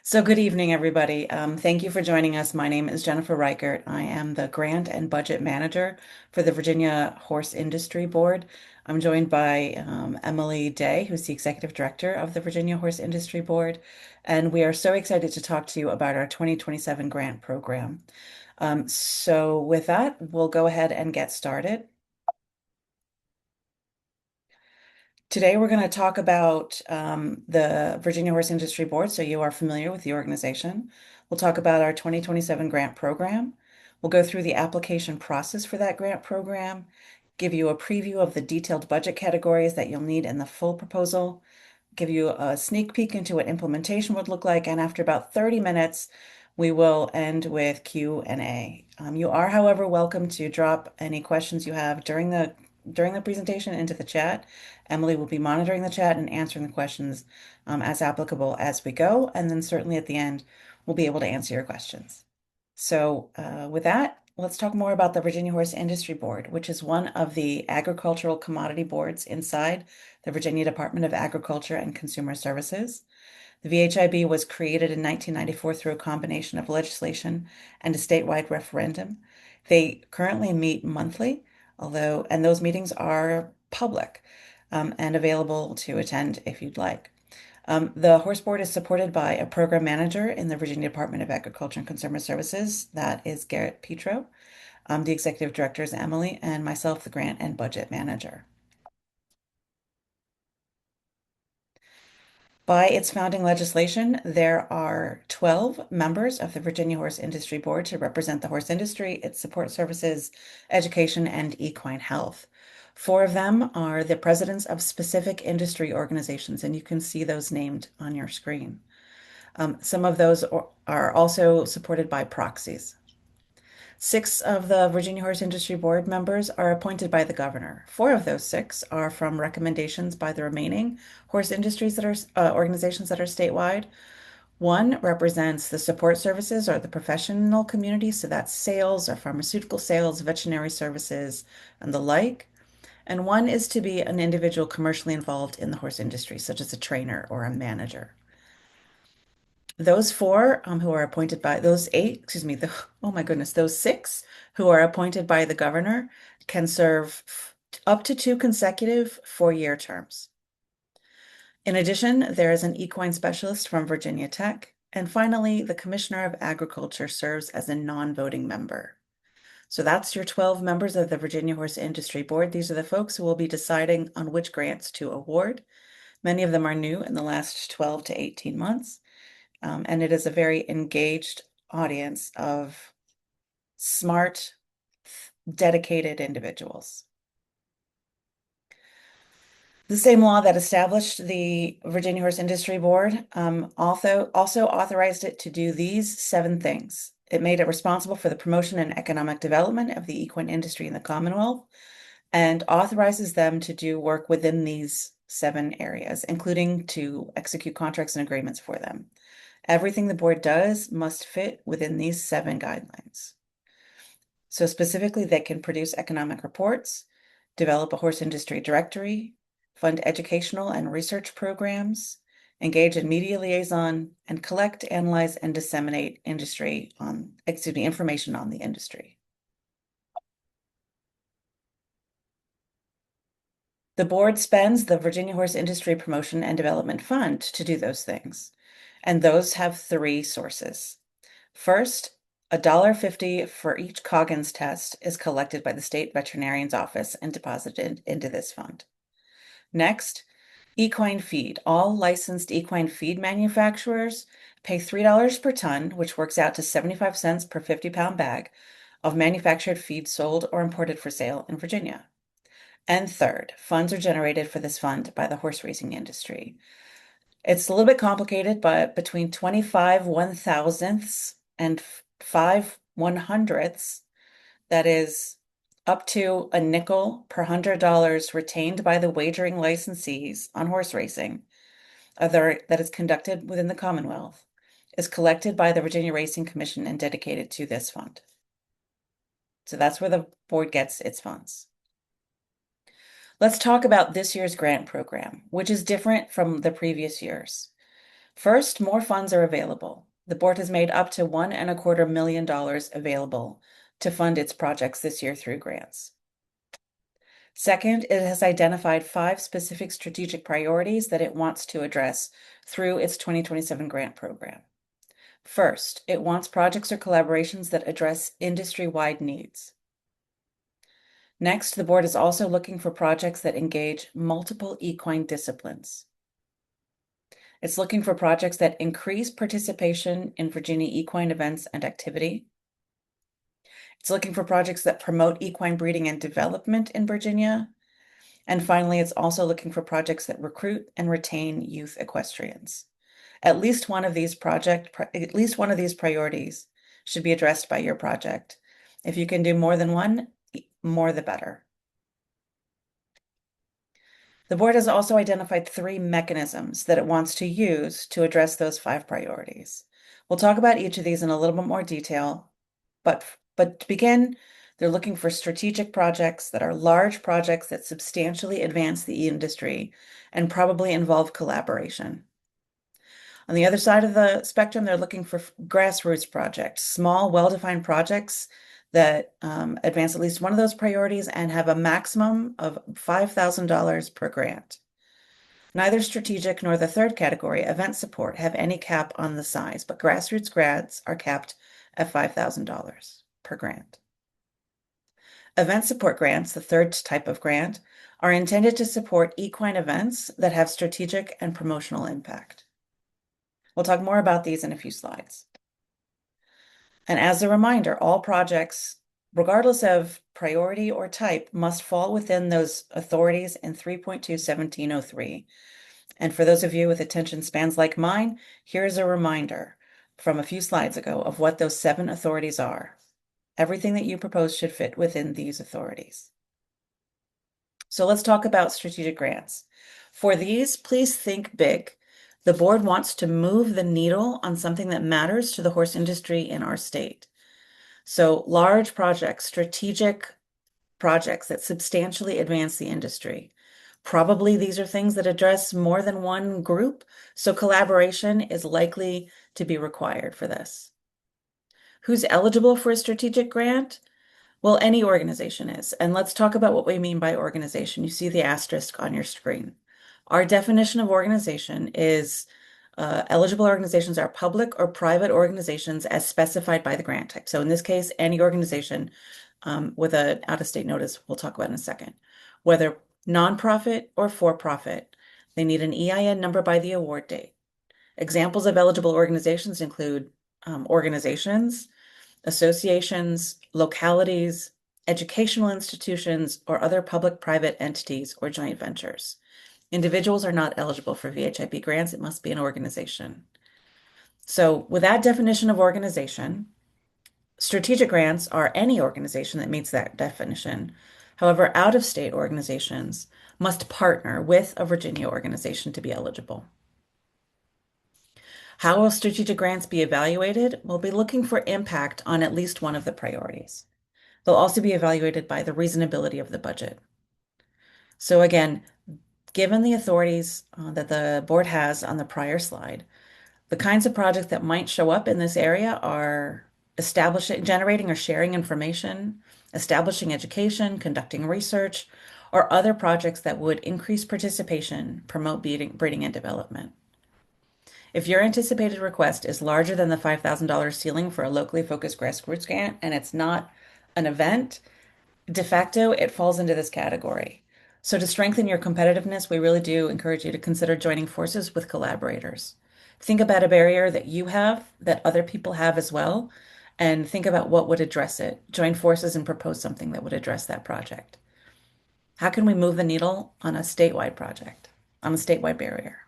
So good evening, everybody. Thank you for joining us. My name is Jennifer Reichert. I am the Grant and Budget Manager for the Virginia Horse Industry Board. I'm joined by Emily Day, who's the Executive Director of the Virginia Horse Industry Board, and we are so excited to talk to you about our 2027 grant program. So with that, we'll go ahead and get started. Today, we're going to talk about the Virginia Horse Industry Board, so you are familiar with the organization. We'll talk about our 2027 grant program. We'll go through the application process for that grant program, give you a preview of the detailed budget categories that you'll need in the full proposal, give you a sneak peek into what implementation would look like, and after about 30 minutes, we will end with Q&A. You are, however, welcome to drop any questions you have during the presentation into the chat. Emily will be monitoring the chat and answering the questions as applicable as we go, and then certainly at the end, we'll be able to answer your questions. So with that, let's talk more about the Virginia Horse Industry Board, which is one of the agricultural commodity boards inside the Virginia Department of Agriculture and Consumer Services. The VHIB was created in 1994 through a combination of legislation and a statewide referendum. They currently meet monthly, and those meetings are public and available to attend if you'd like. The horse board is supported by a program manager in the Virginia Department of Agriculture and Consumer Services. That is Garrett Petro. The executive director is Emily, and myself, the grant and budget manager. By its founding legislation, there are 12 members of the Virginia Horse Industry Board to represent the horse industry, its support services, education, and equine health. Four of them are the presidents of specific industry organizations, and you can see those named on your screen. Some of those are also supported by proxies. Six of the Virginia Horse Industry Board members are appointed by the governor. Four of those six are from recommendations by the remaining horse industries that are organizations that are statewide. One represents the support services or the professional community, so that's sales or pharmaceutical sales, veterinary services, and the like. And one is to be an individual commercially involved in the horse industry, such as a trainer or a manager. Those four who are appointed by those eight, excuse me, oh my goodness, those six who are appointed by the governor can serve up to two consecutive four-year terms. In addition, there is an equine specialist from Virginia Tech. And finally, the Commissioner of Agriculture serves as a non-voting member. So that's your 12 members of the Virginia Horse Industry Board. These are the folks who will be deciding on which grants to award. Many of them are new in the last 12 to 18 months. And it is a very engaged audience of smart, dedicated individuals. The same law that established the Virginia Horse Industry Board also authorized it to do these 7 things. It made it responsible for the promotion and economic development of the equine industry in the Commonwealth and authorizes them to do work within these 7 areas, including to execute contracts and agreements for them. Everything the board does must fit within these 7 guidelines. So specifically, they can produce economic reports, develop a horse industry directory, fund educational and research programs, engage in media liaison, and collect, analyze, and disseminate information on the industry. The board spends the Virginia Horse Industry Promotion and Development Fund to do those things, and those have 3 sources. First, $1.50 for each Coggins test is collected by the state veterinarian's office and deposited into this fund. Next, equine feed. All licensed equine feed manufacturers pay $3 per ton, which works out to 75 cents per 50-pound bag of manufactured feed sold or imported for sale in Virginia. And third, funds are generated for this fund by the horse racing industry. It's a little bit complicated, but between 25 1,000ths and 5 100ths, that is up to a nickel per $100 retained by the wagering licensees on horse racing that is conducted within the Commonwealth, is collected by the Virginia Racing Commission and dedicated to this fund. So that's where the board gets its funds. Let's talk about this year's grant program, which is different from the previous years. First, more funds are available. The board has made up to $1.25 million available to fund its projects this year through grants. Second, it has identified 5 specific strategic priorities that it wants to address through its 2027 grant program. First, it wants projects or collaborations that address industry-wide needs. Next, the board is also looking for projects that engage multiple equine disciplines. It's looking for projects that increase participation in Virginia equine events and activity. It's looking for projects that promote equine breeding and development in Virginia. And finally, it's also looking for projects that recruit and retain youth equestrians. At least one of these priorities should be addressed by your project. If you can do more than one, more the better. The board has also identified 3 mechanisms that it wants to use to address those 5 priorities. We'll talk about each of these in a little bit more detail, but to begin, they're looking for strategic projects that are large projects that substantially advance the industry and probably involve collaboration. On the other side of the spectrum, they're looking for grassroots projects, small, well-defined projects that advance at least one of those priorities and have a maximum of $5,000 per grant. Neither strategic nor the third category, event support, have any cap on the size, but grassroots grants are capped at $5,000 per grant. Event support grants, the third type of grant, are intended to support equine events that have strategic and promotional impact. We'll talk more about these in a few slides. And as a reminder, all projects, regardless of priority or type, must fall within those authorities in 3.21703. And for those of you with attention spans like mine, here's a reminder from a few slides ago of what those 7 authorities are. Everything that you propose should fit within these authorities. So let's talk about strategic grants. For these, please think big. The board wants to move the needle on something that matters to the horse industry in our state. So large projects, strategic projects that substantially advance the industry. Probably these are things that address more than one group, so collaboration is likely to be required for this. Who's eligible for a strategic grant? Well, any organization is. And let's talk about what we mean by organization. You see the asterisk on your screen. Our definition of organization is eligible organizations are public or private organizations as specified by the grant type. So in this case, any organization with an out-of-state notice, we'll talk about in a second. Whether nonprofit or for-profit, they need an EIN number by the award date. Examples of eligible organizations include organizations, associations, localities, educational institutions, or other public-private entities or joint ventures. Individuals are not eligible for VHIB grants. It must be an organization. So with that definition of organization, strategic grants are any organization that meets that definition. However, out-of-state organizations must partner with a Virginia organization to be eligible. How will strategic grants be evaluated? We'll be looking for impact on at least one of the priorities. They'll also be evaluated by the reasonability of the budget. So again, given the authorities that the board has on the prior slide, the kinds of projects that might show up in this area are generating or sharing information, establishing education, conducting research, or other projects that would increase participation, promote breeding and development. If your anticipated request is larger than the $5,000 ceiling for a locally focused grassroots grant and it's not an event, de facto, it falls into this category. So to strengthen your competitiveness, we really do encourage you to consider joining forces with collaborators. Think about a barrier that you have, that other people have as well, and think about what would address it. Join forces and propose something that would address that project. How can we move the needle on a statewide project, on a statewide barrier?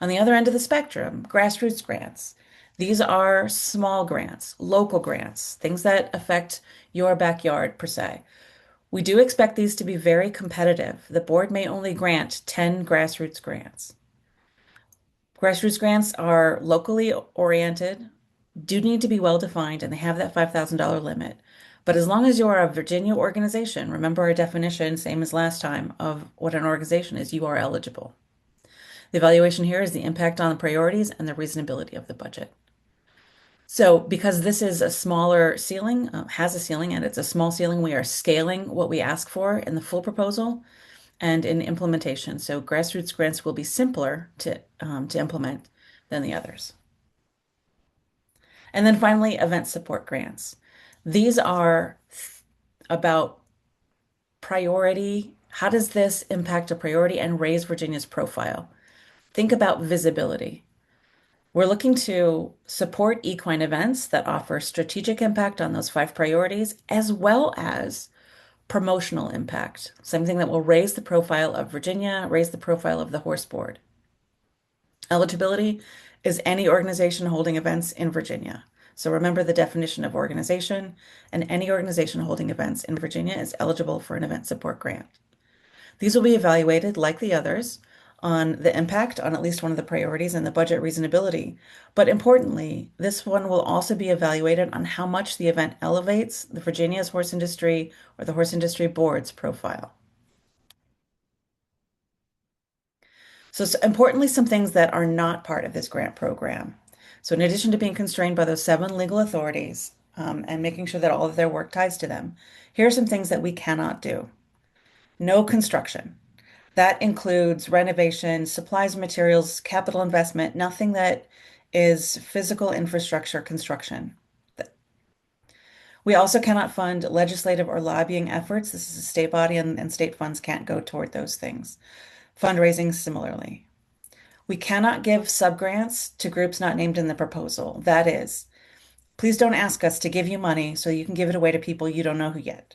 On the other end of the spectrum, grassroots grants. These are small grants, local grants, things that affect your backyard per se. We do expect these to be very competitive. The board may only grant 10 grassroots grants. Grassroots grants are locally oriented, do need to be well defined, and they have that $5,000 limit. But as long as you are a Virginia organization, remember our definition, same as last time, of what an organization is, you are eligible. The evaluation here is the impact on the priorities and the reasonability of the budget. So because this is a smaller ceiling, has a ceiling, and it's a small ceiling, we are scaling what we ask for in the full proposal and in implementation. So grassroots grants will be simpler to implement than the others. And then finally, event support grants. These are about priority. How does this impact a priority and raise Virginia's profile? Think about visibility. We're looking to support equine events that offer strategic impact on those five priorities, as well as promotional impact, something that will raise the profile of Virginia, raise the profile of the horse board. Eligibility is any organization holding events in Virginia. So remember the definition of organization, and any organization holding events in Virginia is eligible for an event support grant. These will be evaluated, like the others, on the impact on at least one of the priorities and the budget reasonability. But importantly, this one will also be evaluated on how much the event elevates the Virginia's horse industry or the horse industry board's profile. So, importantly, some things that are not part of this grant program. So in addition to being constrained by those seven legal authorities, and making sure that all of their work ties to them, here are some things that we cannot do. No construction. That includes renovation, supplies, materials, capital investment, nothing that is physical infrastructure construction. We also cannot fund legislative or lobbying efforts. This is a state body, and state funds can't go toward those things. Fundraising similarly. We cannot give subgrants to groups not named in the proposal. That is, please don't ask us to give you money so you can give it away to people you don't know who yet.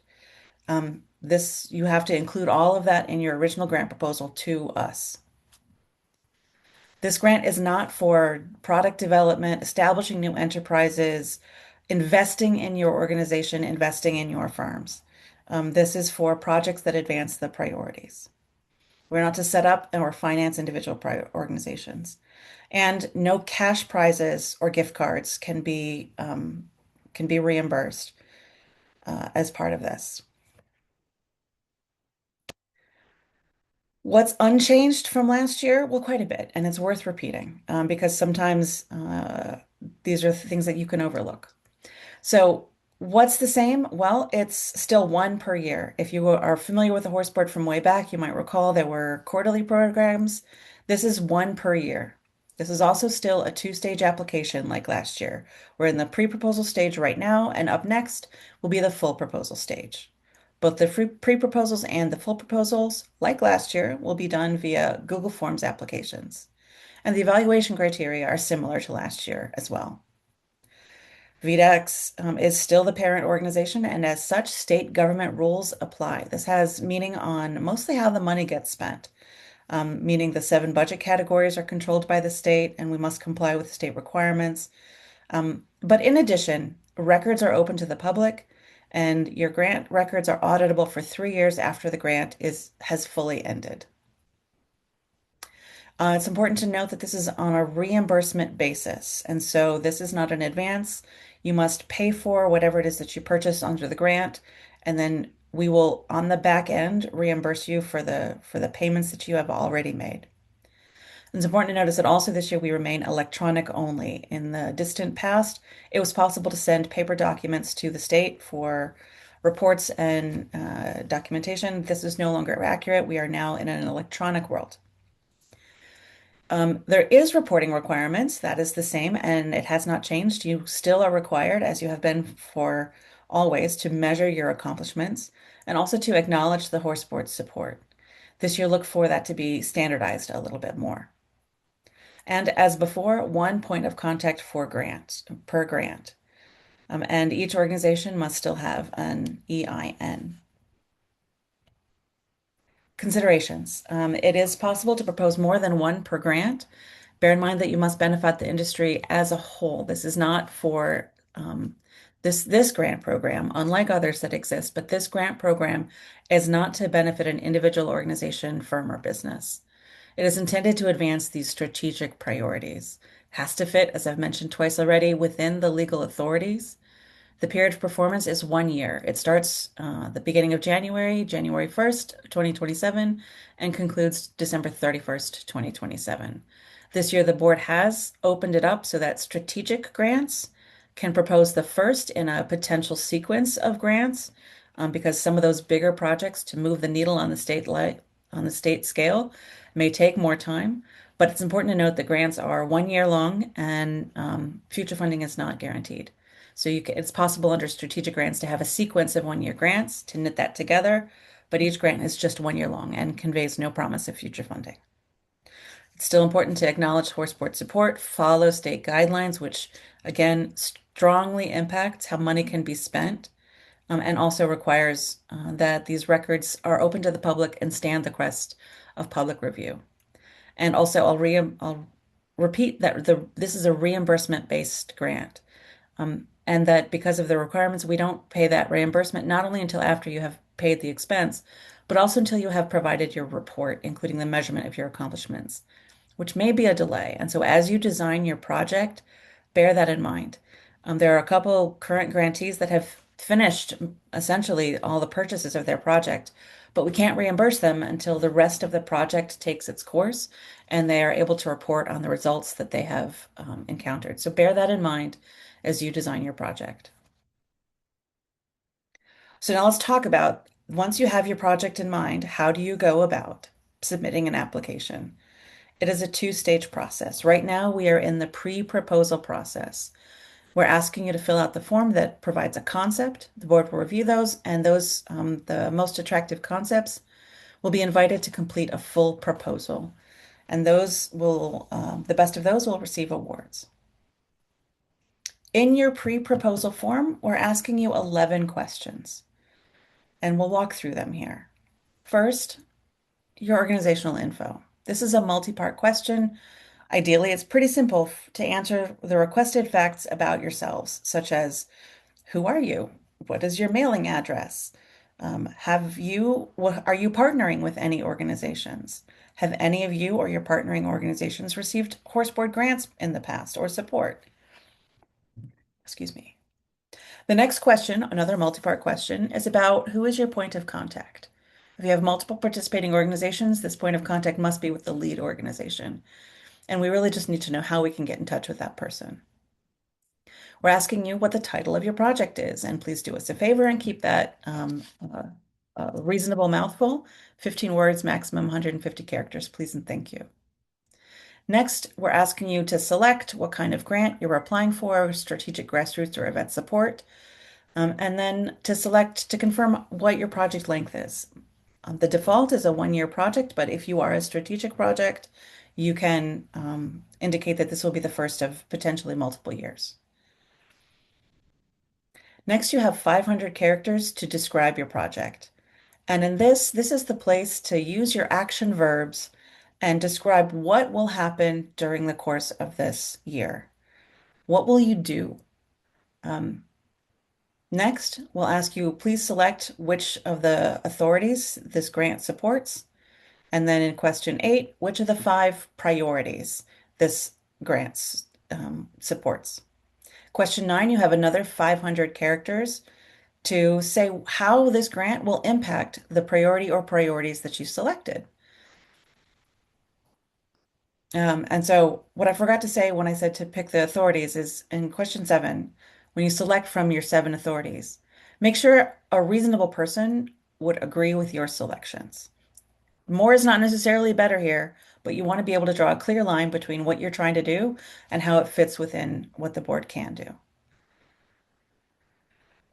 You have to include all of that in your original grant proposal to us. This grant is not for product development, establishing new enterprises, investing in your organization, investing in your farms. This is for projects that advance the priorities. We're not to set up or finance individual organizations. And no cash prizes or gift cards can be reimbursed as part of this. What's unchanged from last year? Well, quite a bit, and it's worth repeating because sometimes these are things that you can overlook. So, what's the same? Well, it's still one per year. If you are familiar with the horse board from way back, you might recall there were quarterly programs. This is one per year. This is also still a two-stage application like last year. We're in the pre-proposal stage right now, and up next will be the full proposal stage. Both the pre-proposals and the full proposals, like last year, will be done via Google Forms applications. And the evaluation criteria are similar to last year as well. VDEX is still the parent organization, and as such, state government rules apply. This has meaning on mostly how the money gets spent, meaning the seven budget categories are controlled by the state, and we must comply with state requirements. But in addition, records are open to the public, and your grant records are auditable for 3 years after the grant has fully ended. It's important to note that this is on a reimbursement basis, and so this is not an advance. You must pay for whatever it is that you purchase under the grant, and then we will, on the back end, reimburse you for the payments that you have already made. It's important to notice that also this year we remain electronic only. In the distant past, it was possible to send paper documents to the state for reports and documentation. This is no longer accurate. We are now in an electronic world. There is reporting requirements. That is the same, and it has not changed. You still are required, as you have been for always, to measure your accomplishments and also to acknowledge the horse board's support. This year, look for that to be standardized a little bit more. And as before, one point of contact for grants per grant. And each organization must still have an EIN. Considerations. It is possible to propose more than one per grant. Bear in mind that you must benefit the industry as a whole. This is not for this grant program, unlike others that exist, but this grant program is not to benefit an individual organization, firm, or business. It is intended to advance these strategic priorities. Has to fit, as I've mentioned twice already, within the legal authorities. The period of performance is 1 year. It starts the beginning of January, January 1st, 2027, and concludes December 31st, 2027. This year, the board has opened it up so that strategic grants can propose the first in a potential sequence of grants, because some of those bigger projects to move the needle on the on the state scale may take more time. But it's important to note that grants are 1 year long and future funding is not guaranteed. So it's possible under strategic grants to have a sequence of 1 year grants to knit that together, but each grant is just 1 year long and conveys no promise of future funding. It's still important to acknowledge horse board support, follow state guidelines, which again strongly impacts how money can be spent, and also requires that these records are open to the public and stand the quest of public review. And also, I'll repeat that this is a reimbursement-based grant, and that because of the requirements, we don't pay that reimbursement not only until after you have paid the expense, but also until you have provided your report, including the measurement of your accomplishments, which may be a delay. And so, as you design your project, bear that in mind. There are a couple current grantees that have finished essentially all the purchases of their project, but we can't reimburse them until the rest of the project takes its course and they are able to report on the results that they have encountered. So bear that in mind as you design your project. So now let's talk about once you have your project in mind, how do you go about submitting an application? It is a two-stage process. Right now, we are in the pre-proposal process. We're asking you to fill out the form that provides a concept. The board will review those, and the most attractive concepts, will be invited to complete a full proposal. And the best of those will receive awards. In your pre-proposal form, we're asking you 11 questions, and we'll walk through them here. First, your organizational info. This is a multi-part question. Ideally, it's pretty simple to answer the requested facts about yourselves, such as who are you? What is your mailing address? Are you partnering with any organizations? Have any of you or your partnering organizations received horseboard grants in the past or support? Excuse me. The next question, another multi-part question, is about who is your point of contact? If you have multiple participating organizations, this point of contact must be with the lead organization. And we really just need to know how we can get in touch with that person. We're asking you what the title of your project is, and please do us a favor and keep that a reasonable mouthful, 15 words, maximum 150 characters, please and thank you. Next, we're asking you to select what kind of grant you're applying for, strategic grassroots or event support, and then to confirm what your project length is. The default is a 1 year project, but if you are a strategic project, you can indicate that this will be the first of potentially multiple years. Next, you have 500 characters to describe your project. And in this is the place to use your action verbs and describe what will happen during the course of this year. What will you do? Next, we'll ask you, please select which of the authorities this grant supports. And then in question 8, which of the 5 priorities this grant supports. Question 9, you have another 500 characters to say how this grant will impact the priority or priorities that you selected. And so what I forgot to say when I said to pick the authorities is in question 7, when you select from your 7 authorities, make sure a reasonable person would agree with your selections. More is not necessarily better here, but you want to be able to draw a clear line between what you're trying to do and how it fits within what the board can do.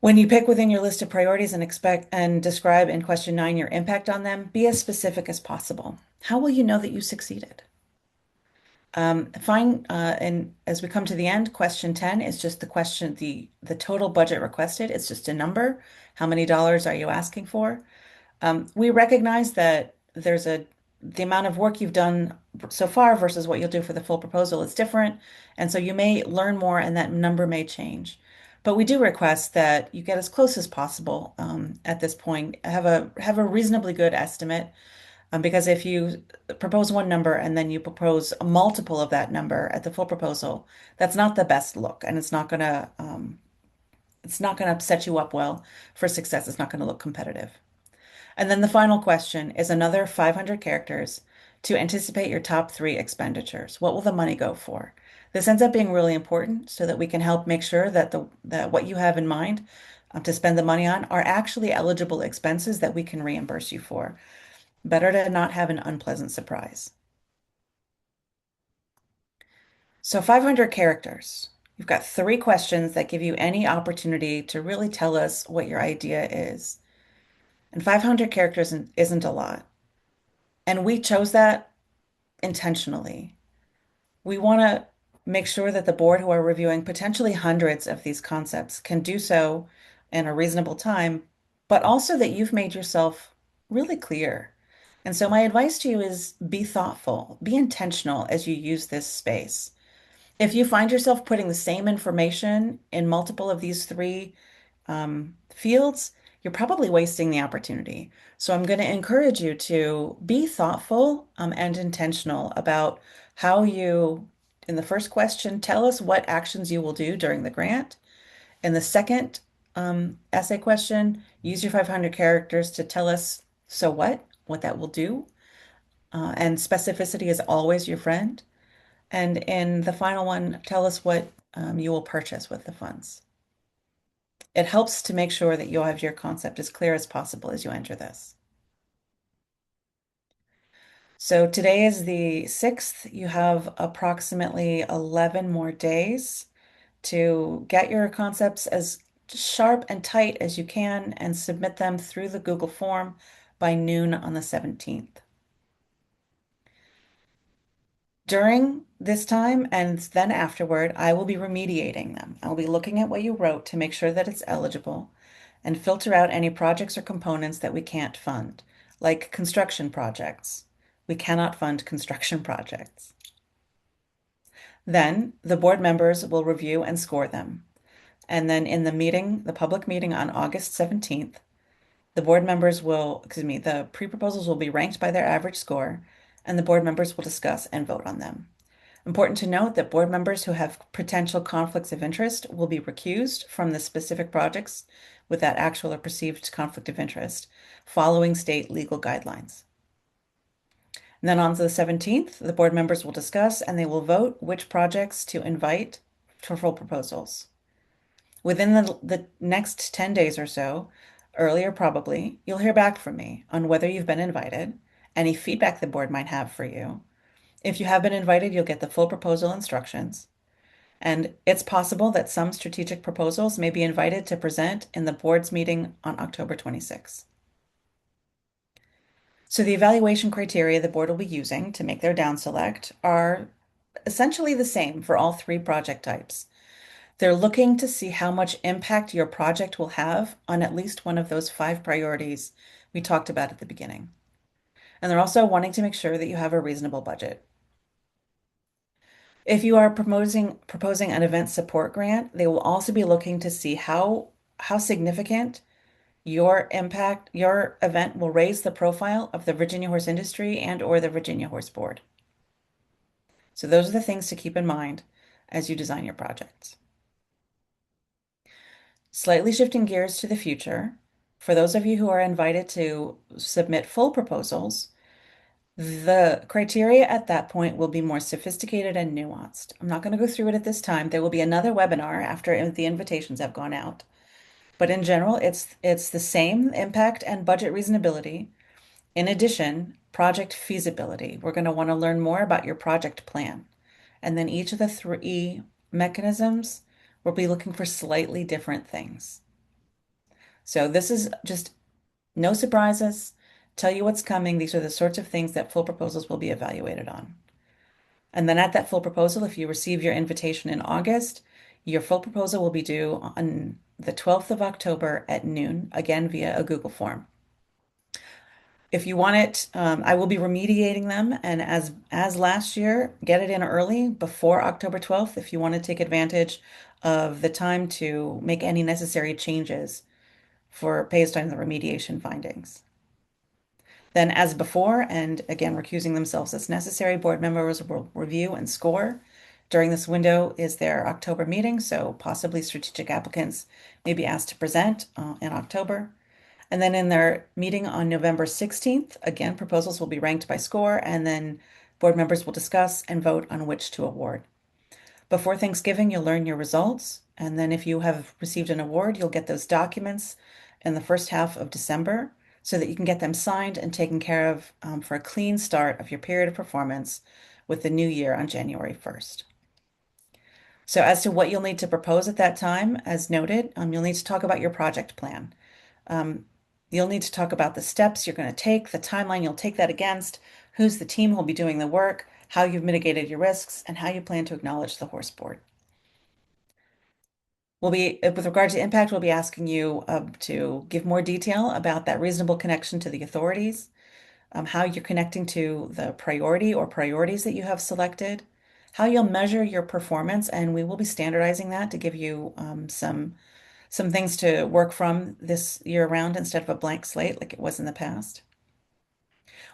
When you pick within your list of priorities and expect and describe in question 9 your impact on them, be as specific as possible. How will you know that you succeeded? And as we come to the end, question 10 is just the total budget requested. It's just a number. How many dollars are you asking for? We recognize that the amount of work you've done so far versus what you'll do for the full proposal is different. And so you may learn more and that number may change. But we do request that you get as close as possible at this point. Have a reasonably good estimate. Because if you propose one number and then you propose a multiple of that number at the full proposal, that's not the best look, and It's not going to set you up well for success. It's not going to look competitive. And then the final question is another 500 characters to anticipate your top three expenditures. What will the money go for? This ends up being really important so that we can help make sure that that what you have in mind to spend the money on are actually eligible expenses that we can reimburse you for. Better to not have an unpleasant surprise. So 500 characters. You've got three questions that give you any opportunity to really tell us what your idea is. And 500 characters isn't a lot. And we chose that intentionally. We want to make sure that the board who are reviewing potentially hundreds of these concepts can do so in a reasonable time, but also that you've made yourself really clear. And so my advice to you is be thoughtful, be intentional as you use this space. If you find yourself putting the same information in multiple of these three fields, you're probably wasting the opportunity. So I'm going to encourage you to be thoughtful and intentional about how you, in the first question, tell us what actions you will do during the grant. In the second essay question, use your 500 characters to tell us so what that will do. And specificity is always your friend. And in the final one, tell us what you will purchase with the funds. It helps to make sure that you'll have your concept as clear as possible as you enter this. So today is the 6th. You have approximately 11 more days to get your concepts as sharp and tight as you can and submit them through the Google form by noon on the 17th. During this time and then afterward, I will be remediating them. I'll be looking at what you wrote to make sure that it's eligible and filter out any projects or components that we can't fund, like construction projects. We cannot fund construction projects. Then the board members will review and score them. And then in the meeting, the public meeting on August 17th, the board members will, excuse me, the pre-proposals will be ranked by their average score, and the board members will discuss and vote on them. Important to note that board members who have potential conflicts of interest will be recused from the specific projects with that actual or perceived conflict of interest, following state legal guidelines. And then on to the 17th, the board members will discuss and they will vote which projects to invite for full proposals. Within the next 10 days or so, earlier probably, you'll hear back from me on whether you've been invited, any feedback the board might have for you. If you have been invited, you'll get the full proposal instructions. And it's possible that some strategic proposals may be invited to present in the board's meeting on October 26th. So the evaluation criteria the board will be using to make their down select are essentially the same for all three project types. They're looking to see how much impact your project will have on at least one of those 5 priorities we talked about at the beginning. And they're also wanting to make sure that you have a reasonable budget. If you are proposing an event support grant, they will also be looking to see how significant your impact, your event will raise the profile of the Virginia horse industry and or the Virginia Horse Board. So those are the things to keep in mind as you design your projects. Slightly shifting gears to the future, for those of you who are invited to submit full proposals, the criteria at that point will be more sophisticated and nuanced. I'm not going to go through it at this time. There will be another webinar after the invitations have gone out. But in general, it's the same impact and budget reasonability. In addition, project feasibility. We're going to want to learn more about your project plan. And then each of the three mechanisms will be looking for slightly different things. So this is just no surprises. Tell you what's coming. These are the sorts of things that full proposals will be evaluated on. And then at that full proposal, if you receive your invitation in August, your full proposal will be due on the 12th of October at noon, again via a Google form. If you want it, I will be remediating them, and as last year, get it in early before October 12th if you want to take advantage of the time to make any necessary changes for based on the remediation findings. Then, as before, and again, recusing themselves as necessary, board members will review and score During this window is their October meeting, so possibly strategic applicants may be asked to present in October. And then in their meeting on November 16th, again, proposals will be ranked by score, and then board members will discuss and vote on which to award. Before Thanksgiving, you'll learn your results, and then if you have received an award, you'll get those documents in the first half of December so that you can get them signed and taken care of for a clean start of your period of performance with the new year on January 1st. So as to what you'll need to propose at that time, as noted, you'll need to talk about your project plan. Um, you'll need to talk about the steps you're going to take, the timeline you'll take that against, who's the team who'll be doing the work, how you've mitigated your risks, and how you plan to acknowledge the horse board. With regard to impact, we'll be asking you to give more detail about that reasonable connection to the authorities, how you're connecting to the priority or priorities that you have selected, how you'll measure your performance, and we will be standardizing that to give you some things to work from this year round instead of a blank slate like it was in the past.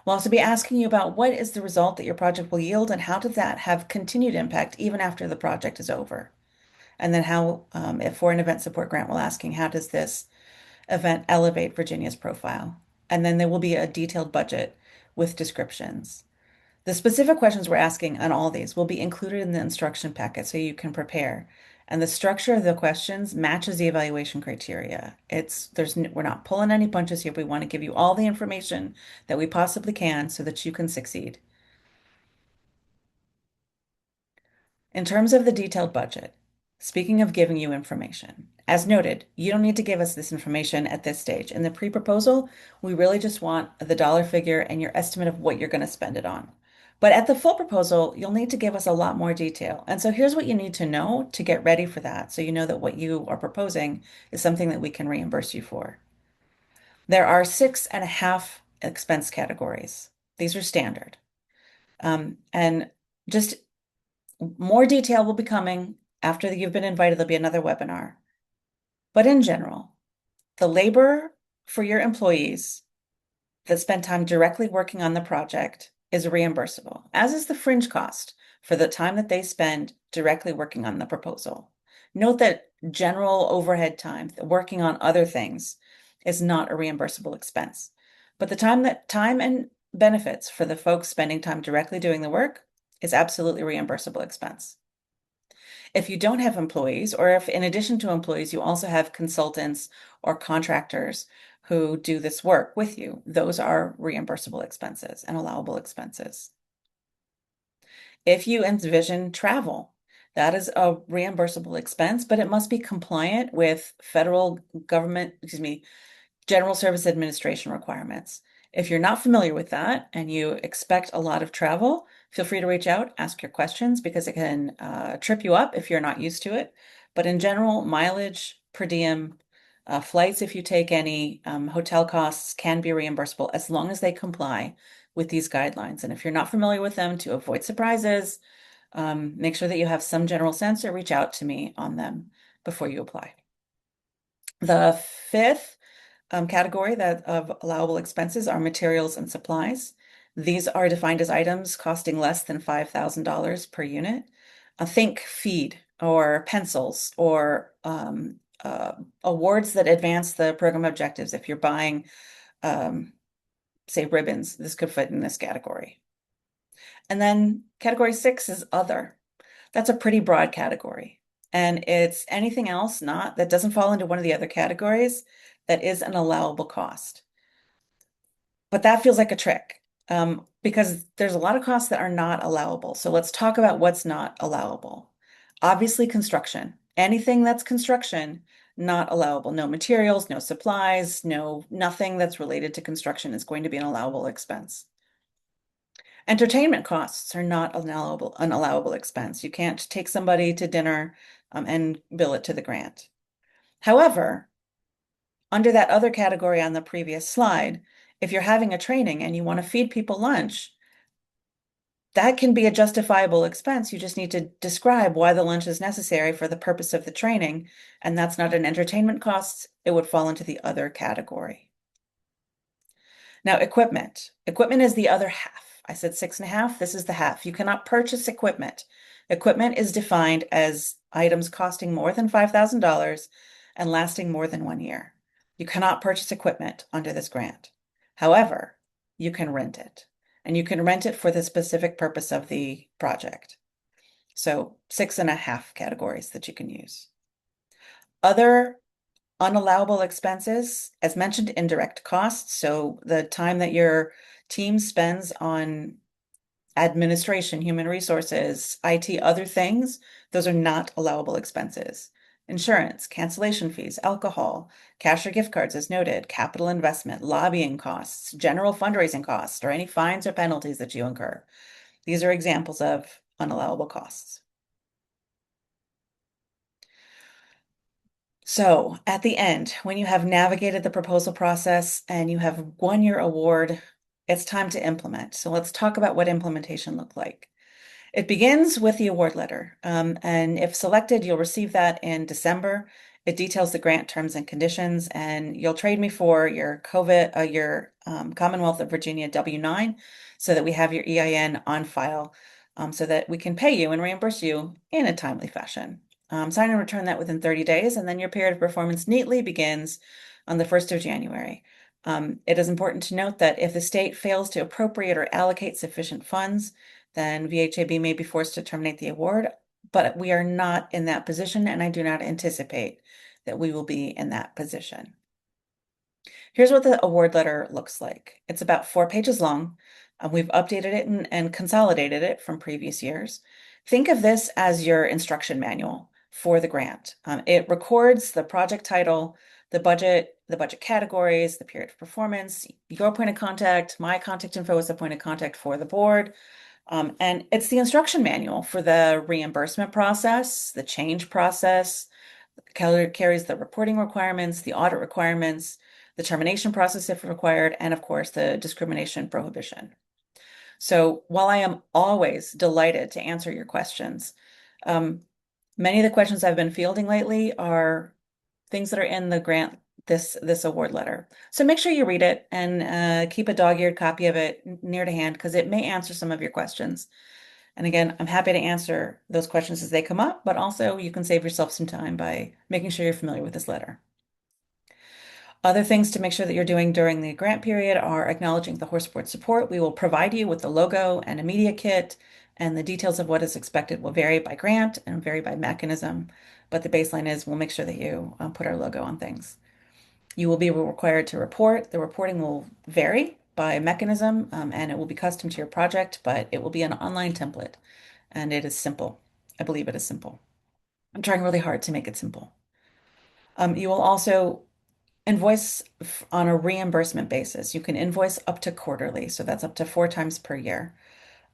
We'll also be asking you about what is the result that your project will yield and how does that have continued impact even after the project is over? And then how, if for an event support grant, we're asking how does this event elevate Virginia's profile? And then there will be a detailed budget with descriptions. The specific questions we're asking on all these will be included in the instruction packet so you can prepare. And the structure of the questions matches the evaluation criteria. We're not pulling any punches here. We want to give you all the information that we possibly can so that you can succeed. In terms of the detailed budget, speaking of giving you information, as noted, you don't need to give us this information at this stage. In the pre-proposal, we really just want the dollar figure and your estimate of what you're going to spend it on. But at the full proposal, you'll need to give us a lot more detail. And so here's what you need to know to get ready for that, so you know that what you are proposing is something that we can reimburse you for. There are 6.5 expense categories. These are standard. And just more detail will be coming after you've been invited. There'll be another webinar. But in general, the labor for your employees that spend time directly working on the project is reimbursable, as is the fringe cost for the time that they spend directly working on the proposal. Note that general overhead time, working on other things, is not a reimbursable expense. But the time and benefits for the folks spending time directly doing the work is absolutely reimbursable expense. If you don't have employees, or if in addition to employees, you also have consultants or contractors who do this work with you, those are reimbursable expenses and allowable expenses. If you envision travel, that is a reimbursable expense, but it must be compliant with federal government, General Service Administration requirements. If you're not familiar with that and you expect a lot of travel, feel free to reach out, ask your questions because it can trip you up if you're not used to it. But in general, mileage, per diem, flights, if you take any, hotel costs can be reimbursable as long as they comply with these guidelines. And if you're not familiar with them, to avoid surprises, make sure that you have some general sense or reach out to me on them before you apply. The fifth category of allowable expenses are materials and supplies. These are defined as items costing less than $5,000 per unit. Think feed or pencils or awards that advance the program objectives. If you're buying, say, ribbons, this could fit in this category. And then category 6 is other. That's a pretty broad category. And it's anything else that doesn't fall into one of the other categories that is an allowable cost. But that feels like a trick because there's a lot of costs that are not allowable. So let's talk about what's not allowable. Obviously, construction. Anything that's construction, not allowable. No materials, no supplies, nothing that's related to construction is going to be an allowable expense. Entertainment costs are not an allowable expense. You can't take somebody to dinner and bill it to the grant. However, under that other category on the previous slide, if you're having a training and you want to feed people lunch, that can be a justifiable expense. You just need to describe why the lunch is necessary for the purpose of the training, and that's not an entertainment cost. It would fall into the other category. Now, equipment. Equipment is the other half. I said 6.5. This is the half. You cannot purchase equipment. Equipment is defined as items costing more than $5,000 and lasting more than 1 year. You cannot purchase equipment under this grant. However, you can rent it, and you can rent it for the specific purpose of the project. So 6.5 categories that you can use. Other unallowable expenses, as mentioned, indirect costs. So the time that your team spends on administration, human resources, IT, other things, those are not allowable expenses. Insurance, cancellation fees, alcohol, cash or gift cards, as noted, capital investment, lobbying costs, general fundraising costs, or any fines or penalties that you incur. These are examples of unallowable costs. So at the end, when you have navigated the proposal process and you have won your award, it's time to implement. So let's talk about what implementation looked like. It begins with the award letter, and if selected, you'll receive that in December. It details the grant terms and conditions, and you'll trade me for your Commonwealth of Virginia W-9, so that we have your EIN on file, so that we can pay you and reimburse you in a timely fashion. Sign and return that within 30 days, and then your period of performance neatly begins on the 1st of January. It is important to note that if the state fails to appropriate or allocate sufficient funds, then VHIB may be forced to terminate the award, but we are not in that position, and I do not anticipate that we will be in that position. Here's what the award letter looks like. It's about 4 pages long. We've updated it and consolidated it from previous years. Think of this as your instruction manual for the grant. It records the project title, the budget categories, the period of performance, your point of contact, my contact info is the point of contact for the board. And it's the instruction manual for the reimbursement process, the change process, carries the reporting requirements, the audit requirements, the termination process if required, and of course, the discrimination prohibition. So while I am always delighted to answer your questions, many of the questions I've been fielding lately are things that are in the grant, this award letter. So make sure you read it and keep a dog-eared copy of it near to hand because it may answer some of your questions. And again, I'm happy to answer those questions as they come up, but also you can save yourself some time by making sure you're familiar with this letter. Other things to make sure that you're doing during the grant period are acknowledging the horse board support. We will provide you with the logo and a media kit, and the details of what is expected will vary by grant and vary by mechanism. But the baseline is we'll make sure that you put our logo on things. You will be required to report. The reporting will vary by mechanism, and it will be custom to your project, but it will be an online template, and it is simple. I believe it is simple. I'm trying really hard to make it simple. You will also invoice on a reimbursement basis. You can invoice up to quarterly, so that's up to 4 times per year.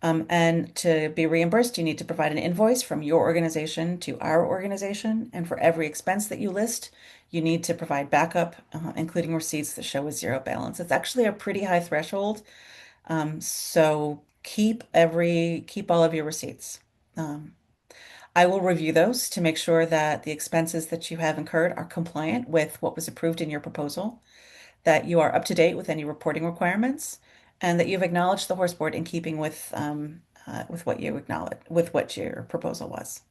And to be reimbursed, you need to provide an invoice from your organization to our organization. And for every expense that you list, you need to provide backup, including receipts that show a zero balance. It's actually a pretty high threshold. So keep all of your receipts. Um, I will review those to make sure that the expenses that you have incurred are compliant with what was approved in your proposal, that you are up to date with any reporting requirements, and that you've acknowledged the horse board in keeping with what you acknowledged, with what your proposal was.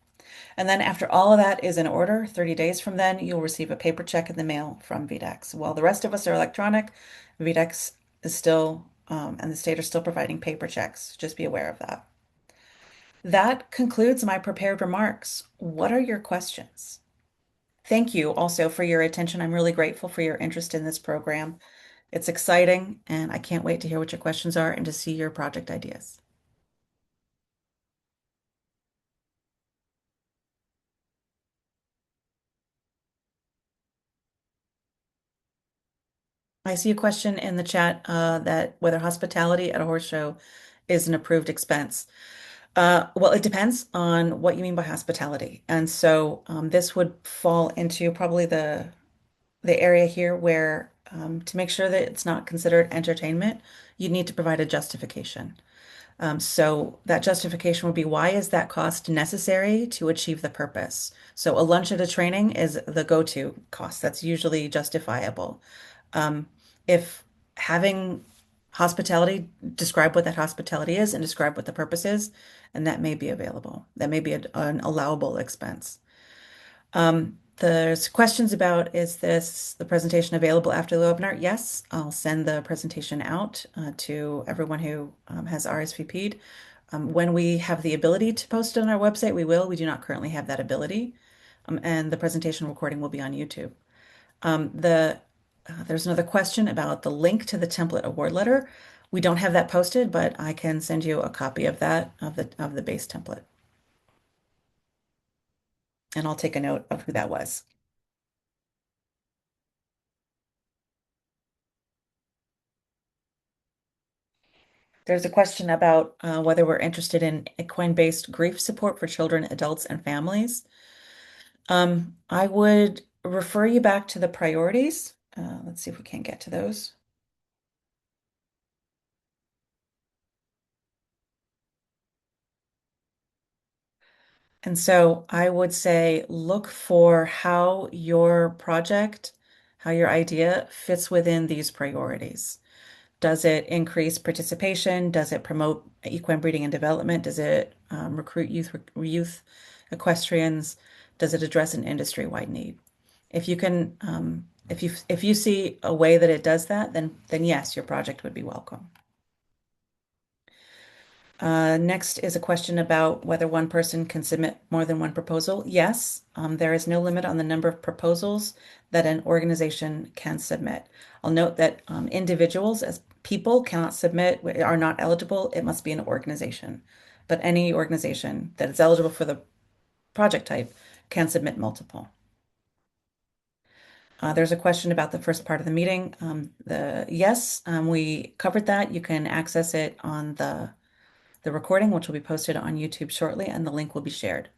And then after all of that is in order, 30 days from then, you'll receive a paper check in the mail from VDEX. While the rest of us are electronic, VDEX is still, and the state are still providing paper checks. Just be aware of that. That concludes my prepared remarks. What are your questions? Thank you also for your attention. I'm really grateful for your interest in this program. It's exciting, and I can't wait to hear what your questions are and to see your project ideas. I see a question in the chat that whether hospitality at a horse show is an approved expense. Well, it depends on what you mean by hospitality. And so this would fall into probably the area here where to make sure that it's not considered entertainment, you need to provide a justification. So that justification would be why is that cost necessary to achieve the purpose? So a lunch at a training is the go-to cost. That's usually justifiable. If having hospitality, describe what that hospitality is and describe what the purpose is, and that may be available. That may be an allowable expense. There's questions about, is this the presentation available after the webinar? Yes, I'll send the presentation out to everyone who has RSVP'd. When we have the ability to post it on our website, we will. We do not currently have that ability. And the presentation recording will be on YouTube. There's another question about the link to the template award letter. We don't have that posted, but I can send you a copy of that, of the base template. And I'll take a note of who that was. There's a question about whether we're interested in equine-based grief support for children, adults, and families. I would refer you back to the priorities. Let's see if we can get to those. And so I would say look for how your project, how your idea fits within these priorities. Does it increase participation? Does it promote equine breeding and development? Does it recruit youth equestrians? Does it address an industry-wide need? If you can, if you see a way that it does that, then yes, your project would be welcome. Next is a question about whether one person can submit more than one proposal. Yes, there is no limit on the number of proposals that an organization can submit. I'll note that individuals as people cannot submit, are not eligible. It must be an organization. But any organization that is eligible for the project type can submit multiple. There's a question about the first part of the meeting. Yes, we covered that. You can access it on the recording, which will be posted on YouTube shortly, and the link will be shared.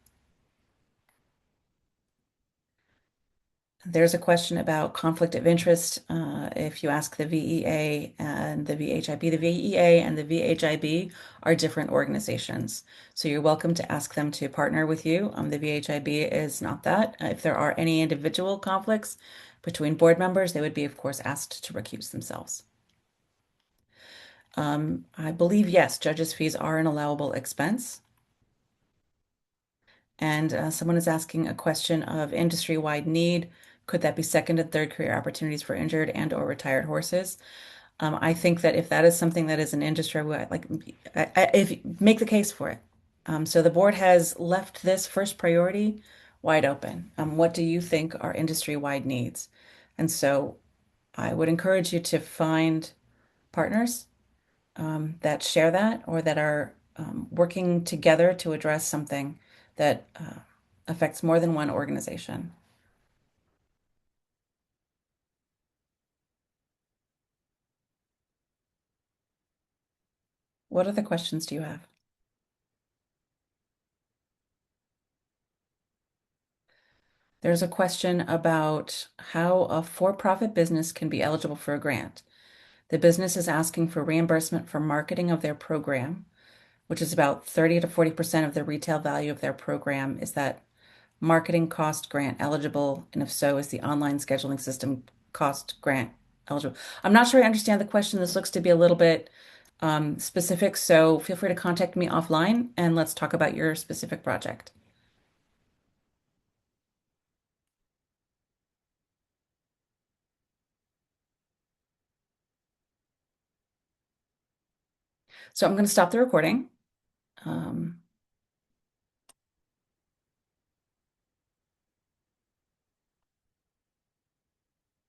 There's a question about conflict of interest. If you ask the VEA and the VHIB, the VEA and the VHIB are different organizations. So you're welcome to ask them to partner with you. The VHIB is not that. If there are any individual conflicts between board members, they would be, of course, asked to recuse themselves. I believe, yes, judges' fees are an allowable expense. And someone is asking a question of industry-wide need. Could that be second and third career opportunities for injured and or retired horses? I think that if that is something that is an industry, like if make the case for it. So the board has left this first priority wide open. What do you think are industry-wide needs? And so I would encourage you to find partners that share that or that are working together to address something that affects more than one organization. What other questions do you have? There's a question about how a for-profit business can be eligible for a grant. The business is asking for reimbursement for marketing of their program, which is about 30 to 40% of the retail value of their program. Is that marketing cost grant eligible? And if so, is the online scheduling system cost grant eligible? I'm not sure I understand the question. This looks to be a little bit specific, so feel free to contact me offline and let's talk about your specific project. So I'm going to stop the recording.